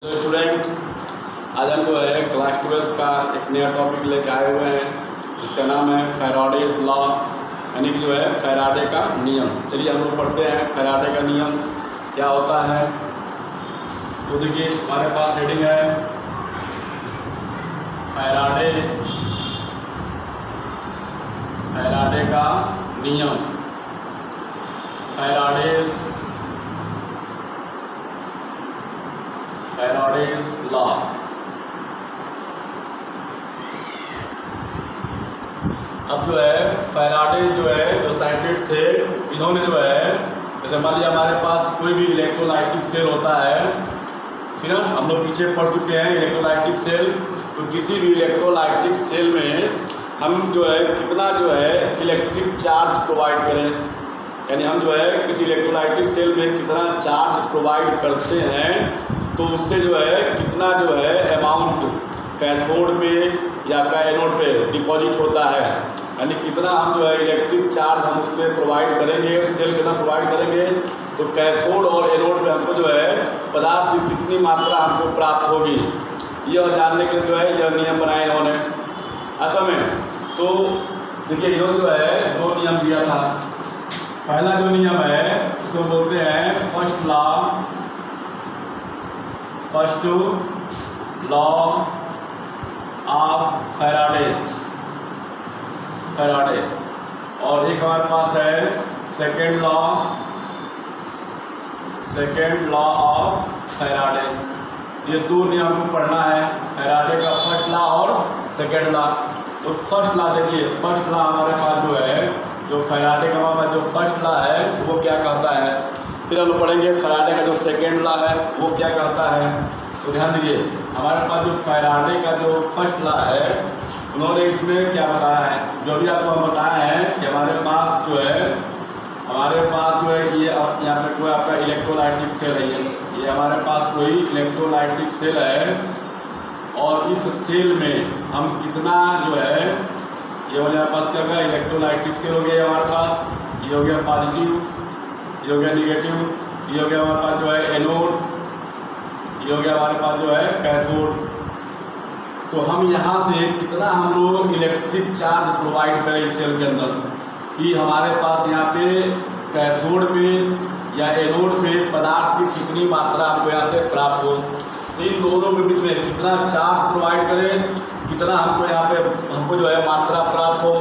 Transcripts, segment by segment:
तो स्टूडेंट, आज हम जो है क्लास 12 का एक नया टॉपिक लेके आए हुए हैं जिसका नाम है फैराडेज लॉ, यानी कि जो है फैराडे का नियम। चलिए हम लोग पढ़ते हैं फैराडे का नियम क्या होता है। तो देखिए हमारे पास हेडिंग है फैराडे का नियम, फैराडेज लॉ। अब जो है फैराडे जो साइंटिस्ट थे, इन्होंने जो है जैसे मान लिया हमारे पास कोई भी इलेक्ट्रोलाइटिक सेल होता है, ठीक है, हम लोग पीछे पढ़ चुके हैं इलेक्ट्रोलाइटिक सेल। तो किसी भी इलेक्ट्रोलाइटिक सेल में हम जो है कितना जो है इलेक्ट्रिक चार्ज प्रोवाइड करें, यानी हम जो है किसी इलेक्ट्रोलाइटिक सेल में कितना चार्ज प्रोवाइड करते हैं, तो उससे जो है कितना जो है अमाउंट कैथोड पे या एनोड पे डिपॉजिट होता है, यानी कितना हम जो है इलेक्ट्रिक चार्ज हम उस पर प्रोवाइड करेंगे, उस सेल कितना प्रोवाइड करेंगे, तो कैथोड और एनोड पे हमको जो है पदार्थ की कितनी मात्रा हमको प्राप्त होगी, यह जानने के लिए जो है यह नियम बनाए इन्होंने। असल में तो देखिए इन्होंने जो है दो नियम दिया था। पहला जो नियम है उसको बोलते हैं फर्स्ट लॉ ऑफ फैराडे, और एक हमारे पास है सेकेंड लॉ ऑफ फैराडे। ये दो नियम को पढ़ना है, फैराडे का फर्स्ट लॉ और सेकेंड लॉ। तो फर्स्ट लॉ देखिए, फर्स्ट लॉ हमारे पास जो है जो फैराडे का हमारा जो फर्स्ट लॉ है वो क्या कहता है, फिर हम लोग पढ़ेंगे फैराडे का जो सेकेंड लॉ है वो क्या कहता है। तो ध्यान दीजिए हमारे पास जो फैराडे का जो फर्स्ट लॉ है उन्होंने इसमें क्या बताया है, जो भी आपको हम बताए हैं कि हमारे पास जो है ये यहाँ पे कोई आपका इलेक्ट्रोलाइटिक सेल है, ये हमारे पास कोई इलेक्ट्रोलाइटिक सेल है, और इस सेल में हम कितना जो है ये वाले हमारे पास क्या होगा इलेक्ट्रोलाइटिक सेल हो गया हमारे पास, ये हो गया पॉजिटिव, ये हो गया निगेटिव, ये हो गया हमारे पास जो है एनोड, ये हो गया हमारे पास जो है कैथोड। तो हम यहाँ से कितना हम लोग इलेक्ट्रिक चार्ज प्रोवाइड करें इस सेल के अंदर कि हमारे पास यहाँ पे कैथोड पे या एनोड पे पदार्थ की कितनी मात्रा हमको यहाँ से प्राप्त हो, इन दोनों के बीच में कितना चार्ज प्रोवाइड करें, कितना हमको यहाँ पे हमको जो है मात्रा प्राप्त हो।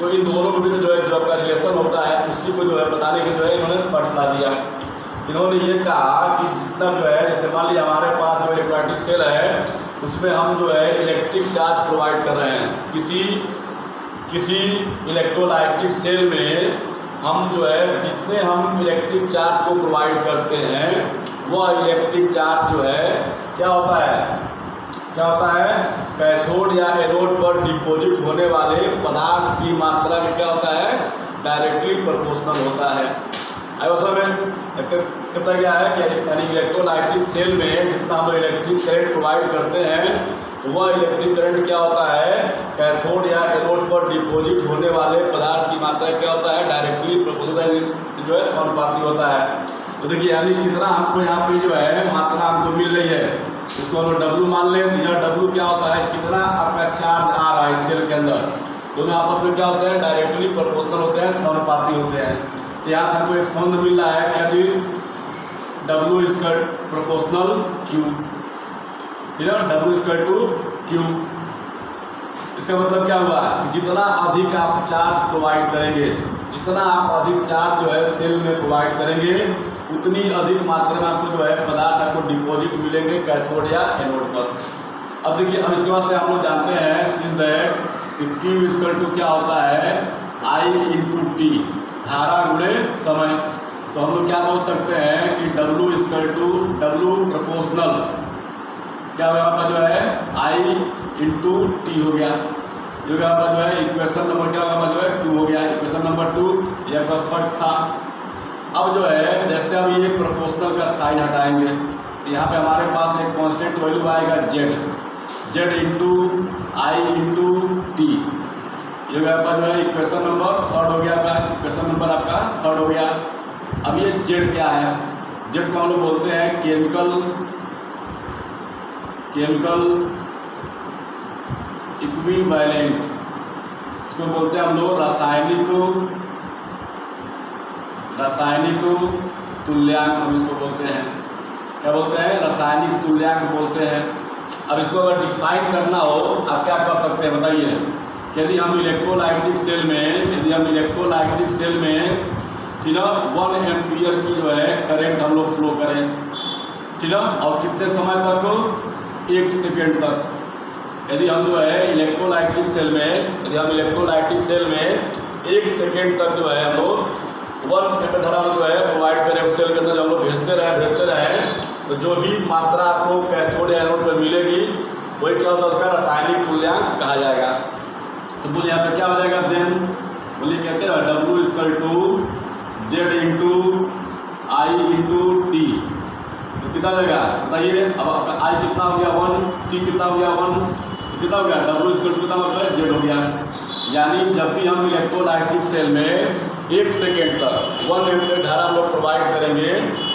तो इन दोनों के बीच में जो है जो आपका रिलेशन होता है उसी को जो है बताने के जो है इन्होंने फर्स्ट ला दिया। इन्होंने ये कहा कि जितना जो है जैसे मान लीजिए हमारे पास जो इलेक्ट्रोलाइटिक सेल है उसमें हम जो है इलेक्ट्रिक चार्ज प्रोवाइड कर रहे हैं, किसी इलेक्ट्रोलाइटिक सेल में हम जो है जितने हम इलेक्ट्रिक चार्ज को प्रोवाइड करते हैं वह इलेक्ट्रिक चार्ज जो है क्या होता है कैथोड या एनोड पर डिपॉजिट होने वाले पदार्थ की मात्रा में क्या होता है डायरेक्टली प्रोपोर्शनल होता है। असल में कितना क्या है कि यानी इलेक्ट्रोलाइटिक सेल में जितना हम इलेक्ट्रिक करंट प्रोवाइड करते हैं तो वह इलेक्ट्रिक करंट क्या होता है कैथोड या एनोड पर डिपॉजिट होने वाले पदार्थ की मात्रा क्या होता है डायरेक्टली प्रोपोर्शनल जो है समानुपाती होता है। तो देखिए यानी कितना हमको यहाँ पे जो है मात्रा हमको मिल रही है उसको हम W मान लें, तो यह W क्या होता है कितना आपका चार्ज आ रहा है सेल के अंदर, दोनों आपस में क्या होते हैं डायरेक्टली प्रोपोर्शनल होते हैं, समानुपाती होते हैं। तो यहाँ से हमको एक संबंध मिल रहा है क्या चीज़ W इक्वल प्रोपोर्शनल Q, ठीक है, W इक्वल टू Q। इसका मतलब क्या हुआ कि जितना अधिक आप चार्ज प्रोवाइड करेंगे, जितना आप अधिक चार्ज जो है सेल में प्रोवाइड करेंगे उतनी अधिक मात्रा में आपको जो है पदार्थ आपको डिपॉजिट मिलेंगे कैथोड या एनोड पर। अब देखिए अब इसके बाद से हम लोग जानते हैं सिंस दैट कि Q इक्वल टू क्या होता है I इंटू टी, धारा गुणे समय। तो हम लोग क्या बोल सकते हैं कि W equal to W proportional क्या होगा आपका जो है I इंटू टी हो गया, जो कि आपका जो है इक्वेशन नंबर क्या होगा जो है 2 हो गया, इक्वेशन नंबर 2 ये आपका फर्स्ट था। अब जो है जैसे हम ये प्रोपोर्शनल का साइन हटाएंगे तो यहाँ पे हमारे पास एक कांस्टेंट वैल्यू आएगा Z इंटू आई इंटू टी, ये आपका जो है इक्वेशन नंबर 3 हो गया, आपका इक्वेशन नंबर आपका 3 हो गया। अब ये Z क्या है, जेट को हम लोग बोलते हैं केमिकल केमिकल इक्विवेलेंट, इसको बोलते हैं हम लोग रासायनिक तुल्यांक, हम इसको बोलते हैं। क्या बोलते हैं? रासायनिक तुल्यांक बोलते हैं। अब इसको अगर डिफाइन करना हो आप क्या कर सकते हैं बताइए? यदि हम इलेक्ट्रोलाइटिक सेल में ठीक है 1 एम्पियर की जो है करंट हम लोग फ्लो करें, ठीक है, और कितने समय तक? 1 सेकेंड तक। यदि हम जो है इलेक्ट्रोलाइटिक सेल में 1 सेकेंड तक जो है हम लोग 1 एम्पियर धारा जो है प्रोवाइड करें उस सेल के अंदर, हम लोग भेजते रहें तो जो भी मात्रा आपको कैथोड या एनोड पर मिलेगी वही क्या होता है? उसका रासायनिक तुल्यांक कहा जाएगा। तो बोलिए यहाँ पे क्या हो जाएगा? देन बोलिए कहते हैं W = Z × I × T। तो कितना जाएगा बताइए? अब आपका I कितना हो गया 1, T कितना हो गया 1, कितना हो गया? W = कितना हो गया? Z हो गया। यानी जब भी हम इलेक्ट्रोलाइटिक सेल में 1 सेकेंड तक 1 एम्पियर धारा हम लोग प्रोवाइड करेंगे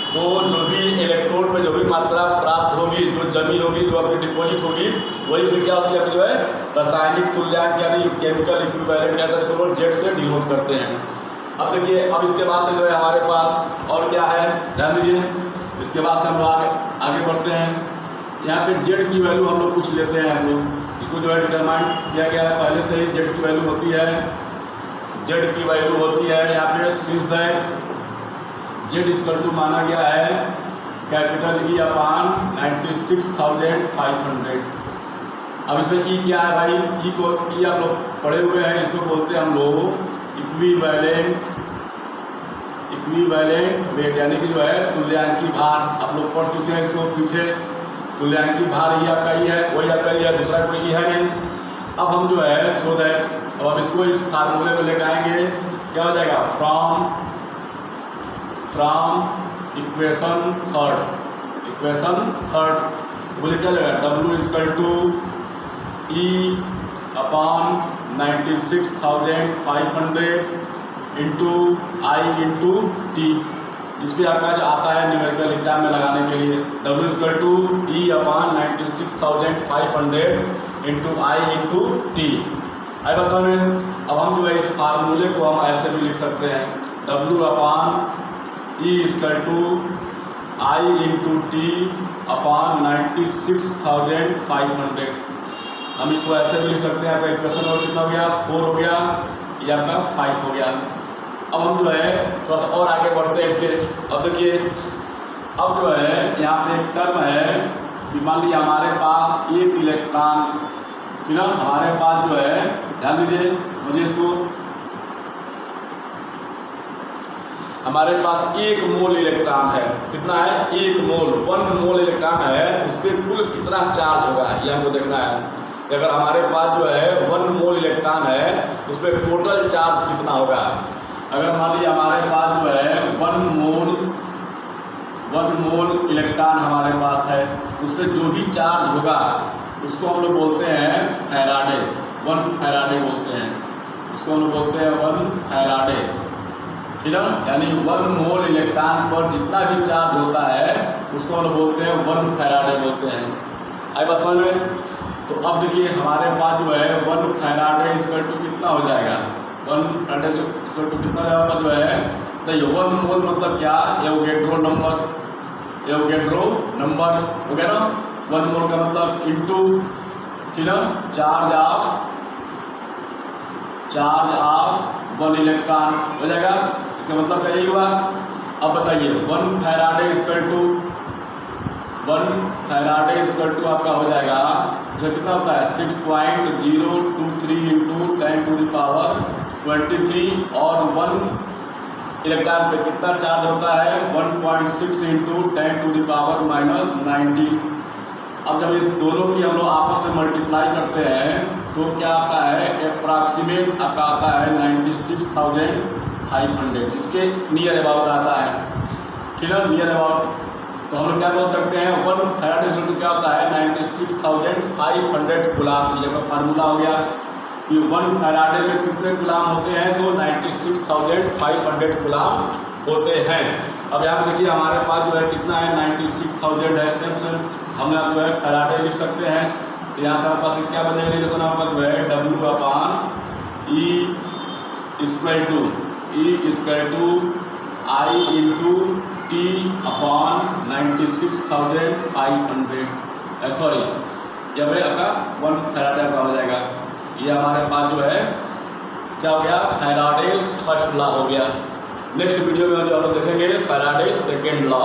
तो जो भी इलेक्ट्रोड पे जो भी मात्रा प्राप्त होगी, जो जमी होगी, जो आपकी डिपॉजिट होगी, वही उसे क्या होती है जो है रासायनिक तुल्यांक यानी केमिकल इक्विवेलेंट कहते हैं, इसको जेड से डिनोट करते हैं। अब देखिए, अब इसके बाद से जो है हमारे पास और क्या है ध्यान दीजिए। इसके बाद से हम लोग आगे बढ़ते हैं। यहाँ पे जेड की वैल्यू हम लोग पूछ लेते हैं। हम लोग इसको जो है डिटरमाइन किया गया है पहले से ही। जेड की वैल्यू होती है यहाँ पे सिंस दैट जेड = माना गया है कैपिटल E/96,500। अब इसमें ई क्या है भाई? ई आप लोग पढ़े हुए हैं, इसको बोलते हैं हम लोग इक्विवेलेंट वेट, यानी कि जो है तुल्यांकी भार। आप लोग पढ़ चुके हैं इसको पीछे। तुल्यांकी भार ये आपका ही है, वही आपका ही है, दूसरा कोई है नहीं। अब हम जो है सो दैट अब हम इसको इस फार्मूले में लेकर आएंगे। क्या हो जाएगा? फ्रॉम इक्वेशन थर्ड बोले क्या जाएगा? W = E/96,500 × I × T। इस पर आपका जो आता है न्यूमेरिकल एग्जाम में लगाने के लिए W = E/96,500 × I × T। आई बस में अब हम जो है इस फार्मूले को हम ऐसे भी लिख सकते हैं W/E = I × T/96,500। हम इसको ऐसे भी लिख सकते हैं। आपका इक्वेशन और कितना हो गया? 4 हो गया, ये आपका 5 हो गया। अब हम जो है थोड़ा सा और आगे बढ़ते हैं इसके। अब देखिए, अब जो है यहाँ पे एक टर्म है कि मान लीजिए हमारे पास 1 इलेक्ट्रॉन, ठीक है, हमारे पास जो है ध्यान दीजिए मुझे इसको, हमारे पास 1 मोल इलेक्ट्रॉन है। कितना है? 1 मोल 1 मोल इलेक्ट्रॉन है, उस पर कुल कितना चार्ज होगा ये हमको देखना है। अगर हमारे पास जो है 1 मोल इलेक्ट्रॉन है उस पर टोटल चार्ज कितना होगा? अगर मान लीजिए हमारे पास जो है 1 मोल इलेक्ट्रॉन हमारे पास है, उस पर जो भी चार्ज होगा उसको हम लोग बोलते हैं फैराडे। 1 फैराडे बोलते हैं उसको, हम लोग बोलते हैं 1 फैराडे, ठीक है। यानी 1 मोल इलेक्ट्रॉन पर जितना भी चार्ज होता है उसको हम लोग बोलते हैं 1 फैराडे बोलते हैं। आई बात समझ में? तो अब देखिए हमारे पास जो है 1 फैराडे = कितना हो जाएगा? 1 फैराडे = कितना जाएगा जो है? तो ये 1 मोल मतलब क्या? एवोगैड्रो नंबर हो गया ना। 1 मोल का मतलब इंटू, ठीक है, चार्ज ऑफ 1 इलेक्ट्रॉन हो जाएगा। इसका मतलब क्या यही हुआ? अब बताइए 1 फैराडे = आपका हो जाएगा जो कितना होता है 6.023 × 10⁻23 और 1 इलेक्ट्रॉन पे कितना चार्ज होता है 1.6 × 10⁻⁻90। अब जब इस दोनों की हम लोग आपस में मल्टीप्लाई करते हैं तो क्या आता है? अप्रॉक्सीमेट आपका आता है 96,500। इसके नियर अबाउट आता है, ठीक है, नियर अबाउट। तो हम लोग क्या बोल सकते हैं 1 फैराडे = क्या होता है 96,500 गुलाम। ये का फार्मूला हो गया कि 1 फैराडे में कितने गुलाम होते हैं? तो 96,500 गुलाम होते हैं। अब यहाँ पे देखिए हमारे पास जो है कितना है 96,000 है। सेम हम यहाँ जो है फैराडे लिख सकते हैं। तो यहाँ से हमारे पास क्या बनेगा रिलेशन, हमारे पास जो है W/E = I/T/96,500 सॉरी, ये भाई आपका 1 फैराडे का हो जाएगा। ये हमारे पास जो है क्या हो गया, फैराडेज फर्स्ट लॉ हो गया। नेक्स्ट वीडियो में जो हम लोग देखेंगे फैराडेज सेकेंड लॉ।